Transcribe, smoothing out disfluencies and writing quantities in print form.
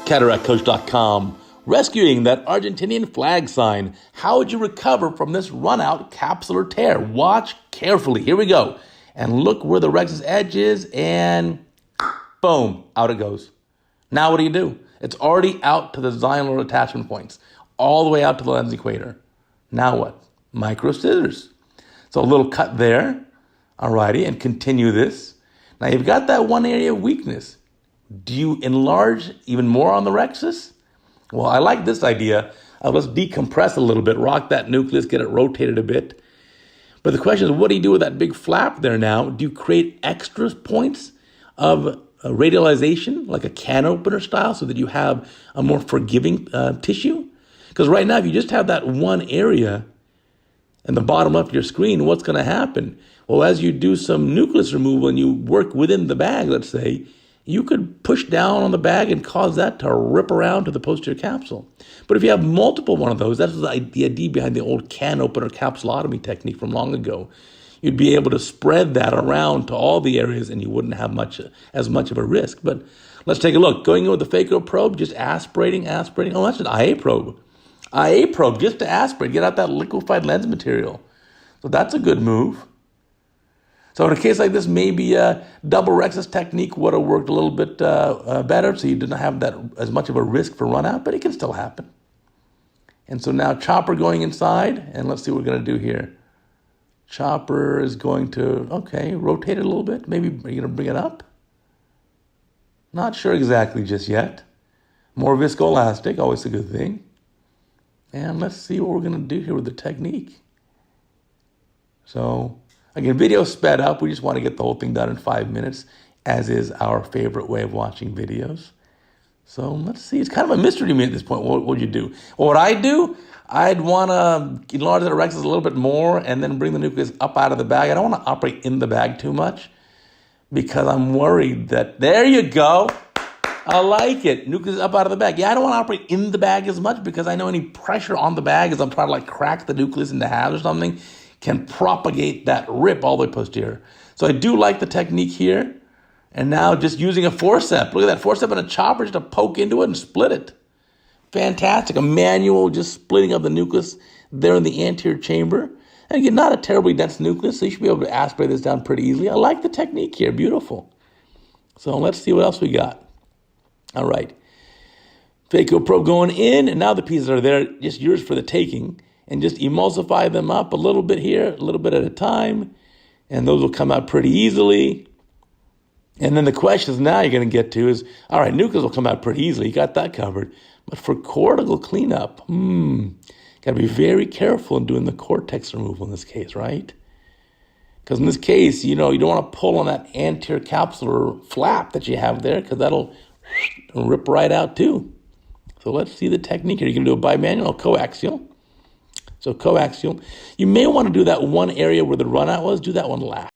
CataracteCoach.com, rescuing that Argentinian flag sign. How would you recover from this run-out capsular tear? Watch carefully. Here we go. And look where the rex's edge is, and boom, out it goes. Now what do? It's already out to the zynolar attachment points, all the way out to the lens equator. Now what? Micro scissors. So a little cut there, alrighty, and continue this. Now you've got that one area of weakness. Do you enlarge even more on the rexus? Well, I like this idea of let's decompress a little bit, rock that nucleus, get it rotated a bit. But the question is, what do you do with that big flap there now? Do you create extra points of radialization, like a can opener style, so that you have a more forgiving tissue? Because right now, if you just have that one area in the bottom left of your screen, what's going to happen? Well, as you do some nucleus removal and you work within the bag, let's say, you could push down on the bag and cause that to rip around to the posterior capsule. But if you have multiple one of those, that's the idea behind the old can opener capsulotomy technique from long ago. You'd be able to spread that around to all the areas and you wouldn't have as much of a risk. But let's take a look. Going in with the phaco probe, just aspirating. Oh, that's an IA probe. IA probe, just to aspirate, get out that liquefied lens material. So that's a good move. So in a case like this, maybe a double rexus technique would have worked a little bit better, so you didn't have that as much of a risk for run out, but it can still happen. And so now chopper going inside, and let's see what we're going to do here. Chopper is going to, rotate it a little bit. Maybe are you going to bring it up? Not sure exactly just yet. More viscoelastic, always a good thing. And let's see what we're going to do here with the technique. So again, video sped up. We just want to get the whole thing done in 5 minutes, as is our favorite way of watching videos. So let's see. It's kind of a mystery to me at this point. What would you do? Well, what I'd do, I'd want to enlarge the rexus a little bit more and then bring the nucleus up out of the bag. I don't want to operate in the bag too much because I'm worried that, there you go. I like it. Nucleus up out of the bag. Yeah, I don't want to operate in the bag as much because I know any pressure on the bag as I'm trying to crack the nucleus into halves or something can propagate that rip all the way posterior. So I do like the technique here. And now just using a forceps. Look at that, forceps and a chopper just to poke into it and split it. Fantastic. A manual just splitting of the nucleus there in the anterior chamber. And again, not a terribly dense nucleus, so you should be able to aspirate this down pretty easily. I like the technique here. Beautiful. So let's see what else we got. All right. Phaco probe going in, and now the pieces are there, just yours for the taking. And just emulsify them up a little bit here, a little bit at a time. And those will come out pretty easily. And then the questions now you're going to get to is, all right, nucleus will come out pretty easily. You got that covered. But for cortical cleanup, got to be very careful in doing the cortex removal in this case, right? Because in this case, you don't want to pull on that anterior capsular flap that you have there because that'll rip right out too. So let's see the technique here. You can do a bimanual or coaxial. So coaxial. You may want to do that one area where the run out was, do that one last.